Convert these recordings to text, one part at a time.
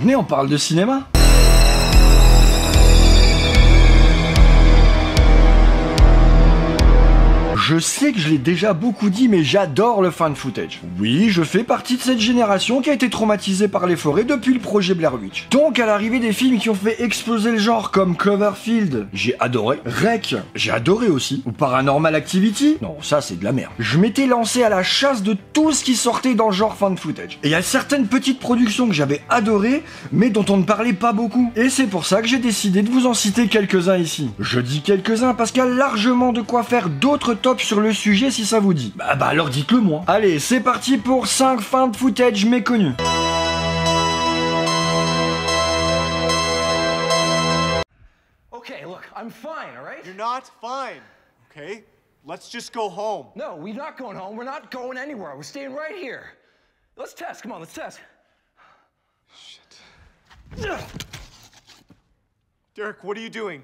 Venez, on parle de cinéma. Je sais que je l'ai déjà beaucoup dit, mais j'adore le fan footage. Oui, je fais partie de cette génération qui a été traumatisée par les forêts depuis le projet Blair Witch. Donc à l'arrivée des films qui ont fait exploser le genre comme Cloverfield, j'ai adoré. Rec, j'ai adoré aussi. Ou Paranormal Activity, non, ça c'est de la merde. Je m'étais lancé à la chasse de tout ce qui sortait dans le genre fan footage. Et il y a certaines petites productions que j'avais adorées, mais dont on ne parlait pas beaucoup. Et c'est pour ça que j'ai décidé de vous en citer quelques-uns ici. Je dis quelques-uns parce qu'il y a largement de quoi faire d'autres tops sur le sujet si ça vous dit. Bah alors dites-le moi. Allez, c'est parti pour 5 fan footage méconnus. Okay, look, I'm fine, all right? You're not fine, okay? Let's just go home. No, we're not going home. We're not going anywhere. We're staying right here. Let's test. Come on, let's test. Shit. Derek, what are you doing?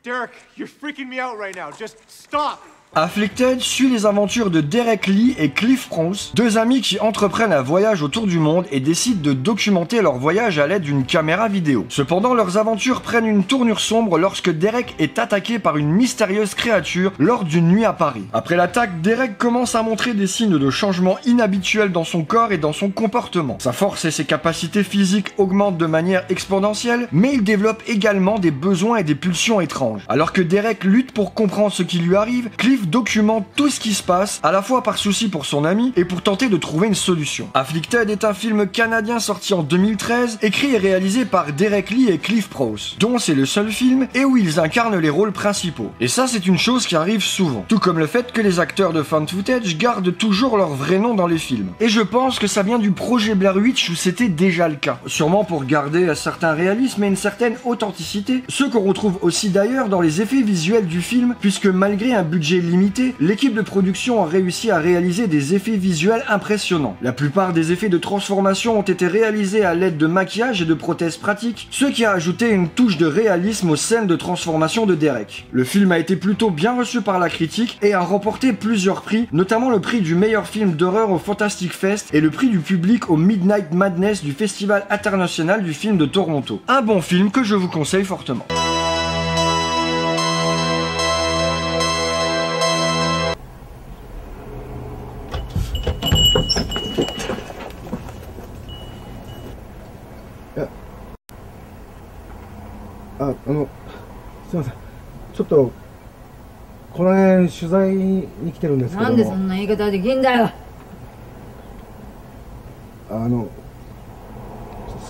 Derek, you're freaking me out right now. Just stop. Afflicted suit les aventures de Derek Lee et Cliff Prance, deux amis qui entreprennent un voyage autour du monde et décident de documenter leur voyage à l'aide d'une caméra vidéo. Cependant, leurs aventures prennent une tournure sombre lorsque Derek est attaqué par une mystérieuse créature lors d'une nuit à Paris. Après l'attaque, Derek commence à montrer des signes de changement inhabituels dans son corps et dans son comportement. Sa force et ses capacités physiques augmentent de manière exponentielle, mais il développe également des besoins et des pulsions étranges. Alors que Derek lutte pour comprendre ce qui lui arrive, Cliff documente tout ce qui se passe, à la fois par souci pour son ami et pour tenter de trouver une solution. Afflicted est un film canadien sorti en 2013, écrit et réalisé par Derek Lee et Cliff Prance, dont c'est le seul film et où ils incarnent les rôles principaux. Et ça, c'est une chose qui arrive souvent. Tout comme le fait que les acteurs de fan footage gardent toujours leur vrai nom dans les films. Et je pense que ça vient du projet Blair Witch où c'était déjà le cas. Sûrement pour garder un certain réalisme et une certaine authenticité, ce qu'on retrouve aussi d'ailleurs dans les effets visuels du film, puisque malgré un budget limité, l'équipe de production a réussi à réaliser des effets visuels impressionnants. La plupart des effets de transformation ont été réalisés à l'aide de maquillage et de prothèses pratiques, ce qui a ajouté une touche de réalisme aux scènes de transformation de Derek. Le film a été plutôt bien reçu par la critique et a remporté plusieurs prix, notamment le prix du meilleur film d'horreur au Fantastic Fest et le prix du public au Midnight Madness du Festival international du film de Toronto. Un bon film que je vous conseille fortement.あ、すいません。ちょっとこの辺取材に来てるんですけども。なんでそんな言い方できんだよ。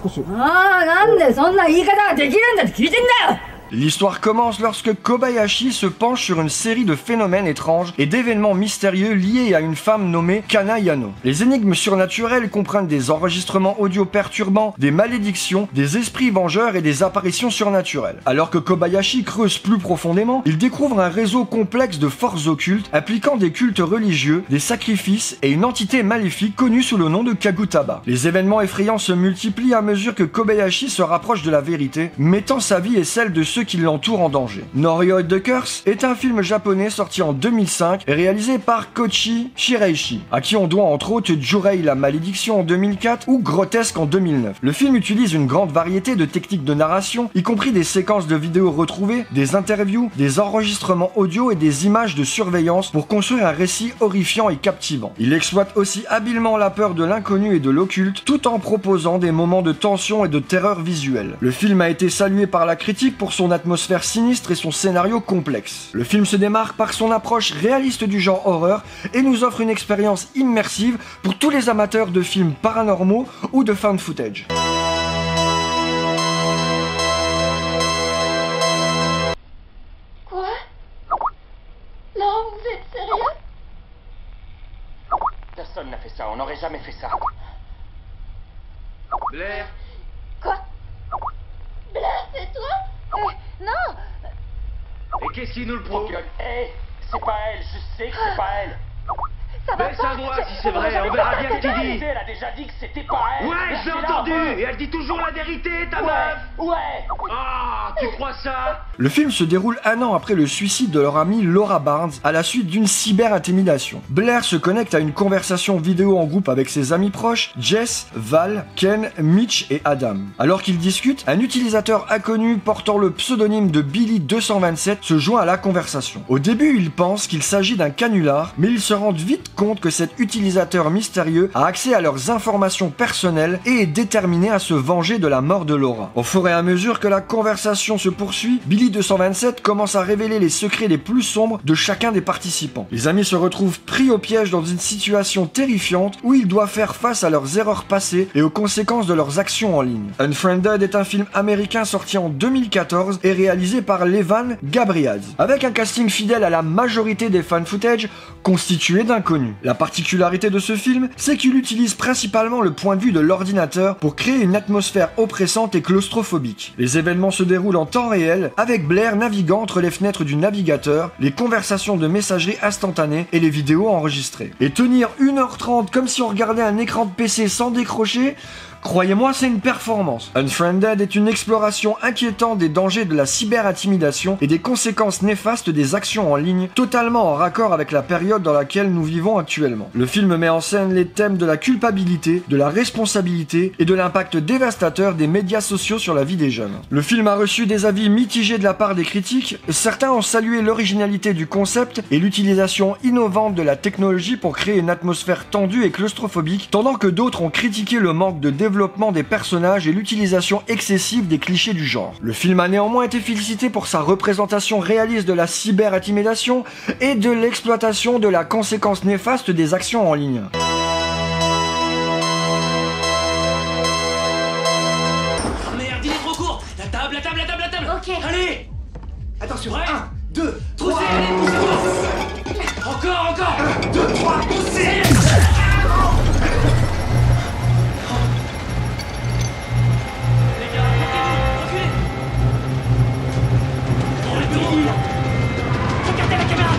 少し。ああ、なんでそんな言い方ができるんだって聞いてんだよ。 L'histoire commence lorsque Kobayashi se penche sur une série de phénomènes étranges et d'événements mystérieux liés à une femme nommée Kana Yano. Les énigmes surnaturelles comprennent des enregistrements audio perturbants, des malédictions, des esprits vengeurs et des apparitions surnaturelles. Alors que Kobayashi creuse plus profondément, il découvre un réseau complexe de forces occultes impliquant des cultes religieux, des sacrifices et une entité maléfique connue sous le nom de Kagutaba. Les événements effrayants se multiplient à mesure que Kobayashi se rapproche de la vérité, mettant sa vie et celle de ceux qui l'entourent en danger. Norio the Curse est un film japonais sorti en 2005 et réalisé par Koichi Shiraishi, à qui on doit entre autres Jurei la malédiction en 2004 ou Grotesque en 2009. Le film utilise une grande variété de techniques de narration, y compris des séquences de vidéos retrouvées, des interviews, des enregistrements audio et des images de surveillance pour construire un récit horrifiant et captivant. Il exploite aussi habilement la peur de l'inconnu et de l'occulte, tout en proposant des moments de tension et de terreur visuelle. Le film a été salué par la critique pour son atmosphère sinistre et son scénario complexe. Le film se démarque par son approche réaliste du genre horreur et nous offre une expérience immersive pour tous les amateurs de films paranormaux ou de fan footage. Quoi? Non, vous êtes sérieux? Personne n'a fait ça, on n'aurait jamais fait ça. Blair? Quoi? Blair, c'est toi? Non! Et qu'est-ce qui nous le procure? Hé, c'est pas elle, je sais que c'est pas elle. Ça va Baisse pas. un doigt si c'est vrai, on verra bien ce qu'il dit. Elle a déjà dit que c'était pas elle. Ouais, je l'ai entendu. Et elle dit toujours la vérité, ta meuf. Ouais. Ah, tu crois ça? Le film se déroule un an après le suicide de leur amie Laura Barnes à la suite d'une cyber-intimidation. Blair se connecte à une conversation vidéo en groupe avec ses amis proches, Jess, Val, Ken, Mitch et Adam. Alors qu'ils discutent, un utilisateur inconnu portant le pseudonyme de Billy227 se joint à la conversation. Au début, ils pensent qu'il s'agit d'un canular, mais ils se rendent vite compte que cet utilisateur mystérieux a accès à leurs informations personnelles et est déterminé à se venger de la mort de Laura. Au fur et à mesure que la conversation se poursuit, Billy227 commence à révéler les secrets les plus sombres de chacun des participants. Les amis se retrouvent pris au piège dans une situation terrifiante où ils doivent faire face à leurs erreurs passées et aux conséquences de leurs actions en ligne. Unfriended est un film américain sorti en 2014 et réalisé par Levan Gabriaz, avec un casting fidèle à la majorité des fan footage constitué d'inconnus. La particularité de ce film, c'est qu'il utilise principalement le point de vue de l'ordinateur pour créer une atmosphère oppressante et claustrophobique. Les événements se déroulent en temps réel, avec Blair naviguant entre les fenêtres du navigateur, les conversations de messagerie instantanée et les vidéos enregistrées. Et tenir 1h30 comme si on regardait un écran de PC sans décrocher, croyez-moi, c'est une performance. Unfriended est une exploration inquiétante des dangers de la cyber-intimidation et des conséquences néfastes des actions en ligne, totalement en raccord avec la période dans laquelle nous vivons actuellement. Le film met en scène les thèmes de la culpabilité, de la responsabilité et de l'impact dévastateur des médias sociaux sur la vie des jeunes. Le film a reçu des avis mitigés de la part des critiques. Certains ont salué l'originalité du concept et l'utilisation innovante de la technologie pour créer une atmosphère tendue et claustrophobique, tandis que d'autres ont critiqué le manque de développement des personnages et l'utilisation excessive des clichés du genre. Le film a néanmoins été félicité pour sa représentation réaliste de la cyber-intimidation et de l'exploitation de la conséquence néfaste des actions en ligne. Oh merde, il est trop court. La table. Ok. Allez. Attention. Prêt? 1, 2, Poussez, 3. allez, poussez-moi. Encore. 1, 2, 3, poussez. Les gars, reculez. Dans le bureau. Regardez la caméra.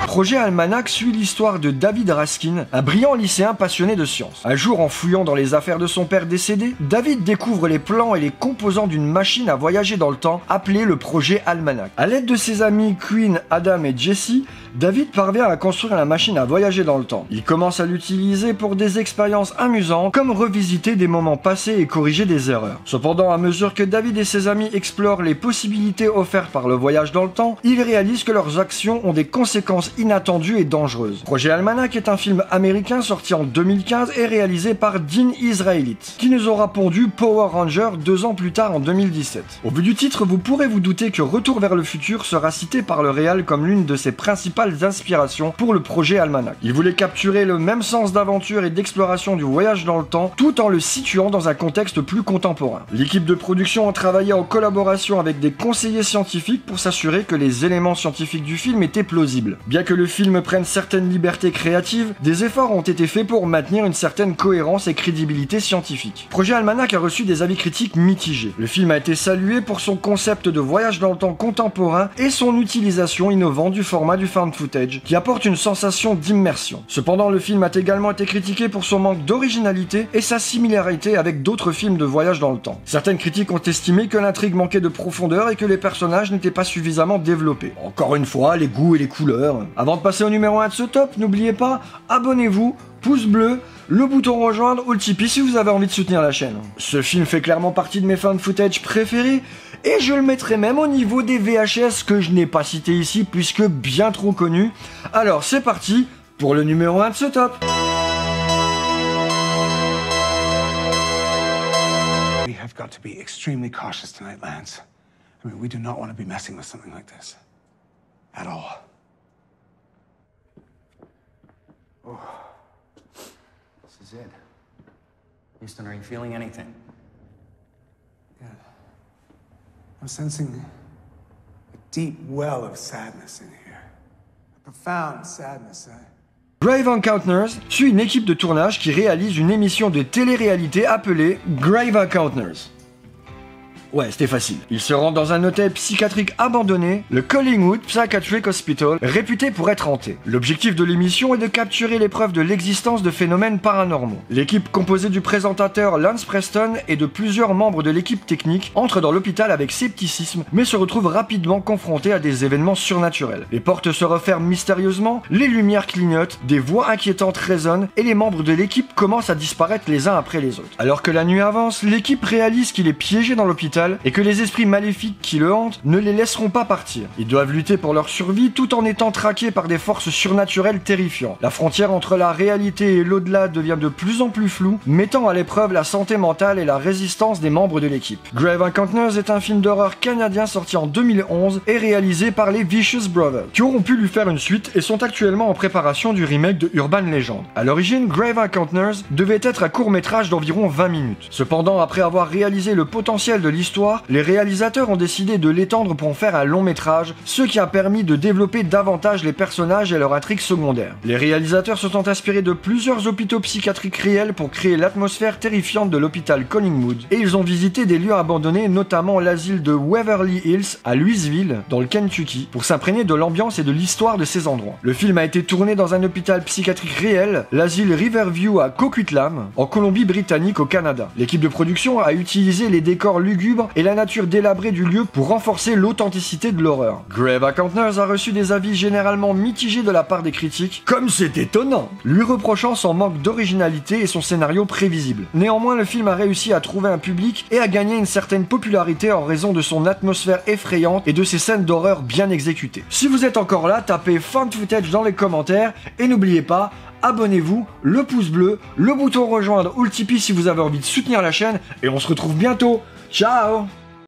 Projet Almanach suit l'histoire de David Raskin, un brillant lycéen passionné de sciences. Un jour, en fouillant dans les affaires de son père décédé, David découvre les plans et les composants d'une machine à voyager dans le temps appelée le projet Almanach. À l'aide de ses amis Quinn, Adam et Jesse, David parvient à construire la machine à voyager dans le temps. Il commence à l'utiliser pour des expériences amusantes, comme revisiter des moments passés et corriger des erreurs. Cependant, à mesure que David et ses amis explorent les possibilités offertes par le voyage dans le temps, ils réalisent que leurs actions ont des conséquences inattendues et dangereuses. Projet Almanach est un film américain sorti en 2015 et réalisé par Dean Israelite, qui nous aura pondu Power Rangers 2 ans plus tard en 2017. Au vu du titre, vous pourrez vous douter que Retour vers le futur sera cité par le réal comme l'une de ses principales inspirations pour le projet Almanach. Il voulait capturer le même sens d'aventure et d'exploration du voyage dans le temps, tout en le situant dans un contexte plus contemporain. L'équipe de production a travaillé en collaboration avec des conseillers scientifiques pour s'assurer que les éléments scientifiques du film étaient plausibles. Bien que le film prenne certaines libertés créatives, des efforts ont été faits pour maintenir une certaine cohérence et crédibilité scientifique. Projet Almanach a reçu des avis critiques mitigés. Le film a été salué pour son concept de voyage dans le temps contemporain et son utilisation innovante du format du found footage, qui apporte une sensation d'immersion. Cependant, le film a également été critiqué pour son manque d'originalité et sa similarité avec d'autres films de voyage dans le temps. Certaines critiques ont estimé que l'intrigue manquait de profondeur et que les personnages n'étaient pas suffisamment développés. Encore une fois, les goûts et les couleurs. Avant de passer au numéro 1 de ce top, n'oubliez pas, abonnez-vous, pouce bleu, le bouton rejoindre ou le Tipeee si vous avez envie de soutenir la chaîne. Ce film fait clairement partie de mes found footage préférés et je le mettrai même au niveau des VHS que je n'ai pas cité ici puisque bien trop connu. Alors c'est parti pour le numéro 1 de ce top. We have got to be extremely cautious tonight, Lance. I mean, we do not want to be messing with something like this. At all. This is it. Houston, are you feeling anything? Yeah. I'm sensing a deep well of sadness in here. A profound sadness. Grave Encounters suit une équipe de tournage qui réalise une émission de télé-réalité appelée Grave Encounters. Ouais, c'était facile. Ils se rendent dans un hôtel psychiatrique abandonné, le Collingwood Psychiatric Hospital, réputé pour être hanté. L'objectif de l'émission est de capturer les preuves de l'existence de phénomènes paranormaux. L'équipe composée du présentateur Lance Preston et de plusieurs membres de l'équipe technique entre dans l'hôpital avec scepticisme, mais se retrouve rapidement confronté à des événements surnaturels. Les portes se referment mystérieusement, les lumières clignotent, des voix inquiétantes résonnent et les membres de l'équipe commencent à disparaître les uns après les autres. Alors que la nuit avance, l'équipe réalise qu'il est piégé dans l'hôpital et que les esprits maléfiques qui le hantent ne les laisseront pas partir. Ils doivent lutter pour leur survie tout en étant traqués par des forces surnaturelles terrifiantes. La frontière entre la réalité et l'au-delà devient de plus en plus floue, mettant à l'épreuve la santé mentale et la résistance des membres de l'équipe. Grave Encounters est un film d'horreur canadien sorti en 2011 et réalisé par les Vicious Brothers, qui auront pu lui faire une suite et sont actuellement en préparation du remake de Urban Legend. À l'origine, Grave Encounters devait être un court-métrage d'environ 20 minutes. Cependant, après avoir réalisé le potentiel de l'histoire, les réalisateurs ont décidé de l'étendre pour en faire un long-métrage, ce qui a permis de développer davantage les personnages et leur intrigue secondaire. Les réalisateurs se sont inspirés de plusieurs hôpitaux psychiatriques réels pour créer l'atmosphère terrifiante de l'hôpital Collingwood, et ils ont visité des lieux abandonnés, notamment l'asile de Waverly Hills à Louisville, dans le Kentucky, pour s'imprégner de l'ambiance et de l'histoire de ces endroits. Le film a été tourné dans un hôpital psychiatrique réel, l'asile Riverview à Coquitlam, en Colombie-Britannique au Canada. L'équipe de production a utilisé les décors lugubres et la nature délabrée du lieu pour renforcer l'authenticité de l'horreur. Grave Encounters a reçu des avis généralement mitigés de la part des critiques, comme c'est étonnant, lui reprochant son manque d'originalité et son scénario prévisible. Néanmoins, le film a réussi à trouver un public et à gagner une certaine popularité en raison de son atmosphère effrayante et de ses scènes d'horreur bien exécutées. Si vous êtes encore là, tapez Found Footage dans les commentaires et n'oubliez pas, abonnez-vous, le pouce bleu, le bouton rejoindre ou le Tipeee si vous avez envie de soutenir la chaîne et on se retrouve bientôt. Ciao!